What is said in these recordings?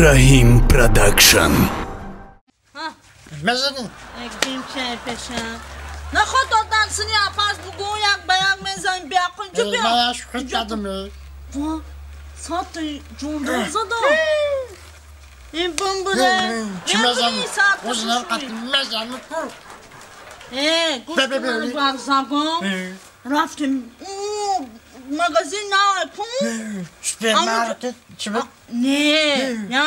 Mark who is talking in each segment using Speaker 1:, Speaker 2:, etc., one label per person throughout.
Speaker 1: Rahim Production.
Speaker 2: Mezanin.
Speaker 3: Kim peşin. Ne kadar dansını yaparız bugün yak bayak mezan bir akıncı bir.
Speaker 2: Ben şu kutladım.
Speaker 3: Sattı cundurza da. Bımbıre.
Speaker 2: Mezanin. Uzun katım mezanin kur.
Speaker 3: Kuşkuları baksagon. Raftim. Magazin ne yapın?
Speaker 2: Süpermarket çibuk.
Speaker 3: Ne? Ya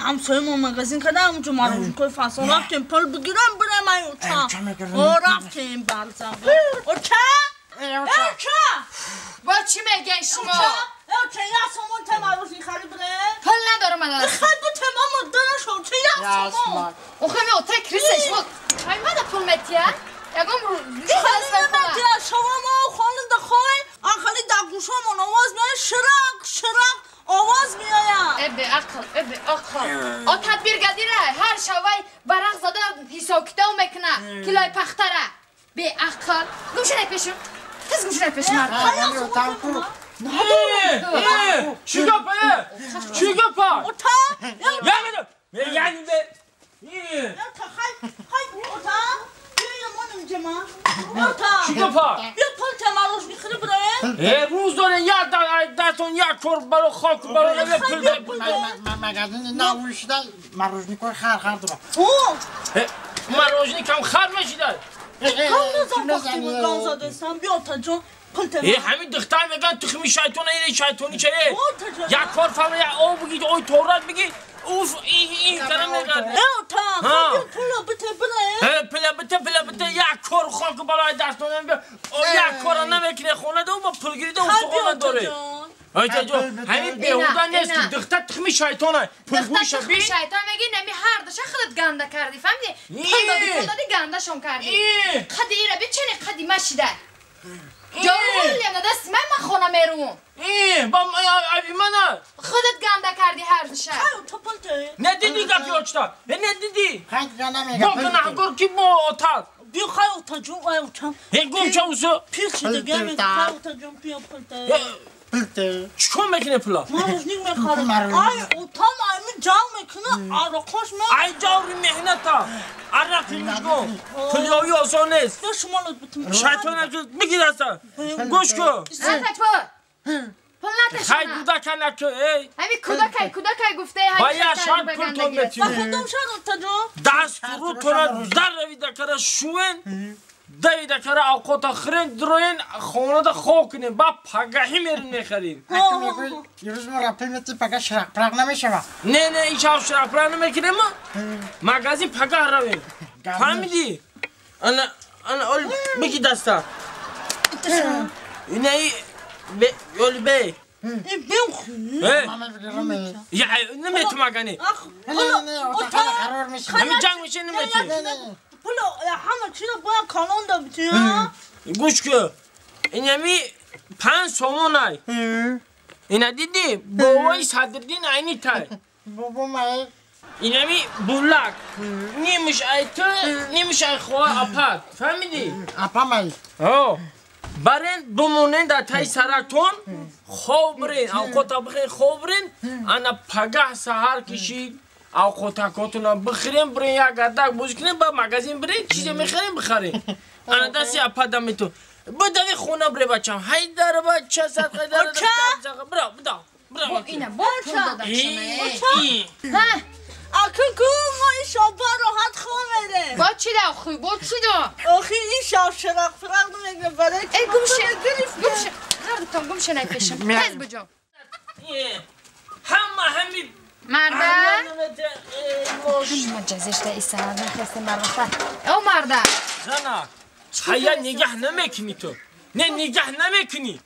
Speaker 3: هم سویم مگزین کدام جو مارون کوی فاصله رفتیم پل بگیرم برم ایوتا. او رفتیم بالزم. اوچا؟ اوچا؟
Speaker 4: با چی میگن شما؟
Speaker 3: اوچا یا سومون تمارون خالی بره؟
Speaker 4: پل ندارم الان.
Speaker 3: خالی بود تمام مدرن شو چه یا سومون؟
Speaker 4: اوخه می اوتا کریسش بود. های ماذا پل متیا؟ یکم رو
Speaker 3: خالی متیا شما ما خالد دخوای آخری دگوشمون آواز میاد شراق آواز میآید.
Speaker 4: ابی عقل. آ تدبیر گذیره هر شوی برق زده حساب کتاب میکنه کلای پختره. بی عقل. گوشه نپیشم. کس گوشه نپیشم.
Speaker 5: چیکار
Speaker 3: اوتا؟
Speaker 5: یعنی به
Speaker 3: اوتا خای اوتا بیا منم جما اوتا
Speaker 5: چیکار
Speaker 3: بیا پل تماروش میخوری برای
Speaker 5: روز داره یک دستون یک کور برای خاک برای پل
Speaker 2: مگزین نوشیده مروجنی کوی خر دارم.
Speaker 5: مروجنی کم خر میشیده
Speaker 3: گان زده سم بیا اوتا جون پل تماروش
Speaker 5: همین دختر میگن تخمی شیطانی چه یک کار فهمه یک آب بگید اوی تورات بگید اوف این کارم نکرد
Speaker 3: اوتا پل
Speaker 5: بته یک کار خاک بالای دستانم بیا یک کار نمیکنه خونه دو ما پل گیریده اون سوال داره آیتا جو همین بیهودا نیست دختر تخمی شیطانه
Speaker 4: دختر تخمی شیطان میگی نمی هر دشه خودت گنده کردی فهمیدی؟ پل دادی گنده شم کردی خدی ایره بچنی خدی مشیده جارو هم دست من خونه میرون
Speaker 5: با ایوی منه
Speaker 4: خودت گنده کردی هر دشه
Speaker 3: اوتا پل
Speaker 5: ندیدی گفی اچتا ندیدی
Speaker 2: خیلی جانم میگه.
Speaker 5: با کنه کی با اوتا
Speaker 3: بیا خای اوتا جون اوتا
Speaker 5: گم چه اوسو
Speaker 3: پیچ دیگه میگه اوتا جون بیا پل
Speaker 2: Pılte.
Speaker 5: چکم میکنه پلا
Speaker 3: ماروشنی میخوره آی اوتا مایمی جاو میکنه آرخوش می
Speaker 5: ای جاوری مهنتا عرق میگو پلیایی آسان نیست
Speaker 3: بیا شمالت بتون
Speaker 5: شیطان اگه بگی دستا گوش کن
Speaker 4: نتش پل نتش
Speaker 5: خیلی کودک نکه ای
Speaker 4: همین کودکای گفته
Speaker 5: باید شاید پل تون بتیم
Speaker 3: خودم شد اوتا جون
Speaker 5: دست رو تو را در رویده که شوین دویده که اوقات آخرین دروین خونه دا خواه کنیم با پگاهی میرین میخریم
Speaker 2: Hakkı میگوی یه روز ما رفتیم میتی پگه شرق پرق نمیشه
Speaker 5: نه این شاو شرق پرق نمیکنیم ما مگازین پگاه رویم فهمیدی؟ انا اول بگی دستا اینه ای یولی بی
Speaker 3: بیم خونی
Speaker 5: یا نمیتو مگانی
Speaker 2: قرار میشه
Speaker 5: همین جنگ میشه نمیتی
Speaker 3: بلو همه چی رو باید کانون دا بتیم
Speaker 5: گوش که این همی 5 سومونای اینه دیدی بابای صدردین اینی تای
Speaker 2: بابا مای
Speaker 5: این همی بولک نیمش ایتو نیمش ای خواه اپاد فهمیدی؟
Speaker 2: اپا مای
Speaker 5: برین بمونین در تای سرکتون خوب برین اوقاتا بخیر خوب برین انا پگاه سهر کشید اوقاتا کتونا بخیرین برین یا گردک بوز کنین با مگزین برین چیزی میخرین بخرین انا دستی اپادم میتو بدوی خونه بره بچم هی در بچه صد خیلی در برا بدا
Speaker 4: اینه با پل دادم شنه
Speaker 3: اکو ما این شابه راحت خواه میره
Speaker 4: با چی دا خوی با چی دا
Speaker 3: آخی این شاب شرق فرق نمیگه برای
Speaker 4: ای گمشه هر دوتان گمشه نپیشم تز بجام
Speaker 5: همه
Speaker 4: مرده مجازش دا ایسا نخسته مرده او مرده
Speaker 5: زنا هیا نگه نمیکنی تو نه نگه نمیکنی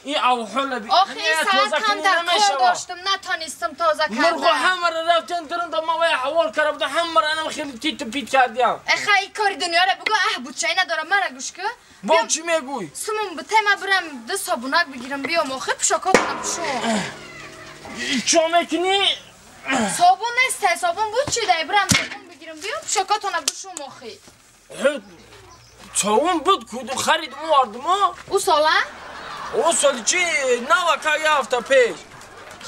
Speaker 5: این اوحاله بی
Speaker 4: آخه این ساعت هم در کار داشتم نتانستم تازه کردم
Speaker 5: مرغو همه را رفتن درند ما وی حوال کرده بوده همه را انم خیلی تیت و پیت کردیم
Speaker 4: خیلی کاری دنیا را بگو بود چایی ندارم من گوش که
Speaker 5: با چی میگوی؟
Speaker 4: سمون بته ما برم 2 صابونک بگیرم بیام آخه پشاکاتونم بشو
Speaker 5: چو میکنی؟
Speaker 4: صابون نیست صابون بود چی ده برم صابون بگیرم بیام پشاکاتونم بشو آخه
Speaker 5: صابون بود کدو خرید موارد ما
Speaker 4: او ساله؟
Speaker 5: او سال چی؟ 9 که 1 هفته پیش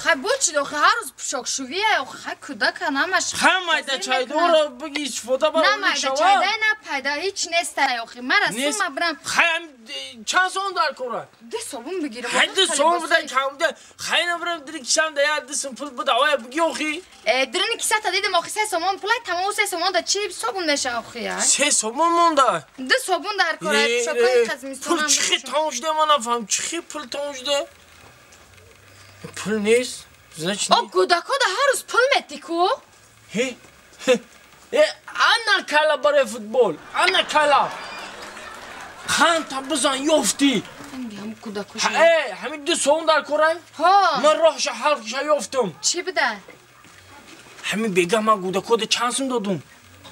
Speaker 4: خب بچی دو هر روز پشک شویه خب کودک نماش
Speaker 5: خب مایده چای دورا بگی استفاده با
Speaker 4: نه مایده چای ده نه پیدا هیچ نیست آخی مرا سوم برم
Speaker 5: خب چند سوم در کره
Speaker 4: ده صابون بگیرم
Speaker 5: ده سوم بده کم ده خیلی نبرم دیگه کشم ده یاد دستم پول بده آیا بگی آخی
Speaker 4: درنی کیسه تا دیدم آخی 3 سوم پولای تمام 3 سوم ده چی صابون میشه آخی
Speaker 5: 3 سوم مونده
Speaker 4: ده صابون در کره شکای قزمیستان
Speaker 5: پول چی تمام شده من نفهم چی پول تمام شده پول نیست
Speaker 4: او کودکا ده هر روز پول میتی کو
Speaker 5: هی انا کلا برای فوتبال انا کلا خان تا بزن یافتی
Speaker 4: هم کودکوش
Speaker 5: همین 2 سوم در کره
Speaker 4: ها
Speaker 5: من راهش حلقش یافتم
Speaker 4: چی بده
Speaker 5: همین بگم من کودکا ده چند سوم دادم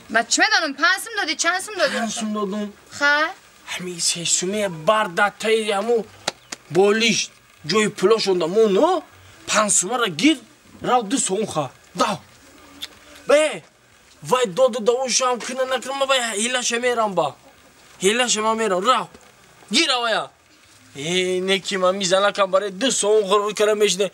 Speaker 4: من چه میدونم 5 سوم دادی چند سوم دادی
Speaker 5: 5 سوم دادم
Speaker 4: خب
Speaker 5: همین 3 سومه برده تایی همو بالیش جای پلاشون دمونو 5 سومه را گیر راو 2 سوم خواه دا به وای دوشم کنه نکنم وای هیلش میرم با هیلش ما میرم راو گیر وایا نکی من میزنه که برای 2 سوم غرور کرده میشنه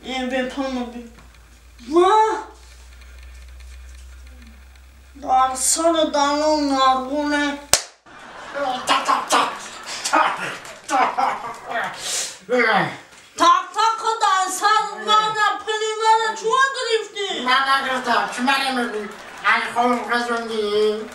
Speaker 3: این بپرمو بی ما در سر دانو نارگونه تاک در سر مادر پلی مادر چون گرفتی؟
Speaker 2: من نگرفتم چی منه میگوی؟ اگه خواهم رزوندی؟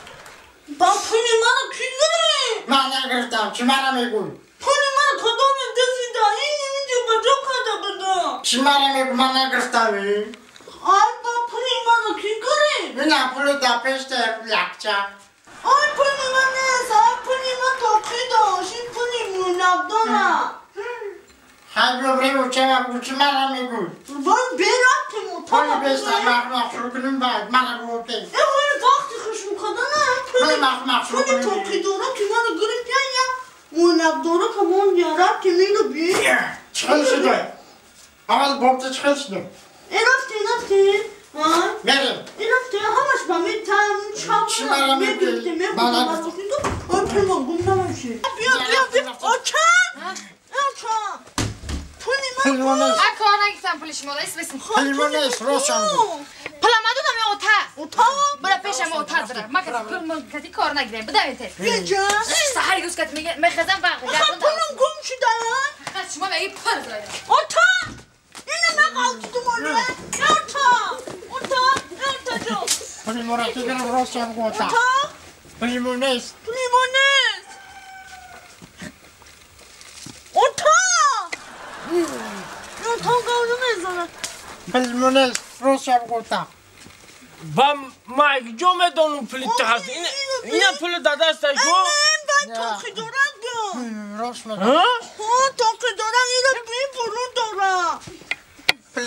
Speaker 3: با پلی مادر کی گرفت؟
Speaker 2: من نگرفتم چی منه میگوی؟
Speaker 3: پلی مادر کدوم دزیده این اینجا بجا کرده بده
Speaker 2: چی منه میگوی من نگرفتم
Speaker 3: آی با پلی مادر کی گرفت؟
Speaker 2: نه پولو تا پشت یکچه
Speaker 3: آی پلی مادر نیست آی پلی مادر کی داشت این پلی مونب داره
Speaker 2: خیلی بگو چی منه میگوی؟
Speaker 3: وای برفتی
Speaker 2: پولی
Speaker 3: موتا
Speaker 2: بیشتر مخشور کنیم باید منه گفتی
Speaker 3: ای وای وقتی خشم کنه نه
Speaker 2: پولی مخشور
Speaker 3: پلی
Speaker 2: کنیم
Speaker 3: توقی داره که منو گرفت یا مونب داره که من یارب که میگه بی
Speaker 2: چخیل شده؟ اول بابت چخیل شده؟
Speaker 3: رفتی
Speaker 2: بریم
Speaker 3: این رفتی همش با می تایم
Speaker 2: چی برام
Speaker 3: میگرفتی
Speaker 2: میگی؟
Speaker 3: آی پلمان گم نمشه بیا آچا پولی من
Speaker 2: پلیمونیست
Speaker 4: کار نگیفتم پولیش ماده ایست بسیم
Speaker 2: پلیمونیست راست هم گفت
Speaker 4: پلا ما دادم
Speaker 3: اوتا
Speaker 4: برا پیشم اوتا دارم ما کتی کار نگیرم بده میتر
Speaker 3: اینجا
Speaker 4: سهر روز کت میگه میخزم وقت
Speaker 3: خب پولم گم شده
Speaker 4: خب شما بگی پر دارم
Speaker 3: اوتا اینه نقل تو مونه اوتا جو
Speaker 2: پلیمونیستی گرم راست هم گفت
Speaker 3: اوتا
Speaker 2: پلیمونیست
Speaker 3: لیمونست اوتا اوتا گاونو میزنه
Speaker 2: پلیمونیست راست هم گفتم
Speaker 5: با مایک جو میدونم پول هست اینا پول داده است کو
Speaker 3: من توقی دارم بیا
Speaker 2: راست میگم
Speaker 3: توقی دارم اینو بی برون دارم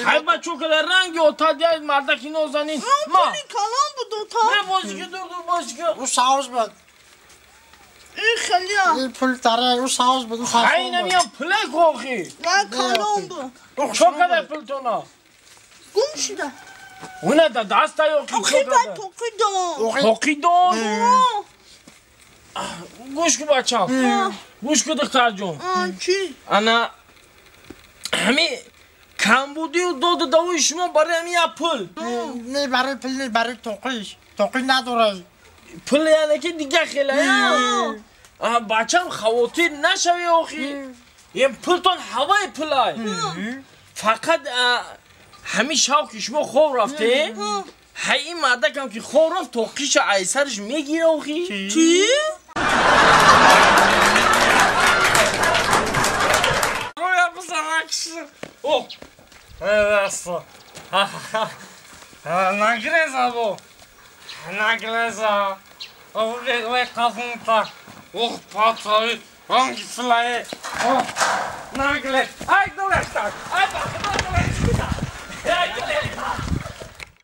Speaker 5: های بچو که در رنگ اوتا دیاید مردکی نوزنین ما
Speaker 3: پولی کلام بود اوتا
Speaker 5: نه بازی که دور بازی که
Speaker 2: او ساوز بود
Speaker 3: این خیلی هم
Speaker 2: این پول تره او ساوز بود او ساوز
Speaker 5: های نمیام پله کوخی
Speaker 3: من کلام بود
Speaker 5: چو که در پول تو نا
Speaker 3: گم شده
Speaker 5: اونه دا دست ها یوکی
Speaker 3: توقی باید توقی دارم
Speaker 5: توقی دون گوش که بچم گوش که دختر جون
Speaker 3: چی؟
Speaker 5: انا همی کم بودی و دوی شما برای همی پول
Speaker 2: نه برای پول نه برای توقی نداره
Speaker 5: پول یعنی که دیگه خیلی بچم خواتیر نشوی آخی این پولتون هوای پولای فقط همی شاو شما خوب رفته های این مرده کم که خوب رفت توقیش ایسرش میگیره آخی
Speaker 3: چی؟
Speaker 5: رویا بزنکش اوه راستا نگرزا بو نگرزا اوه کافون تا اوه پاتایی hangi fly'e Nagle. Aj, do reszta.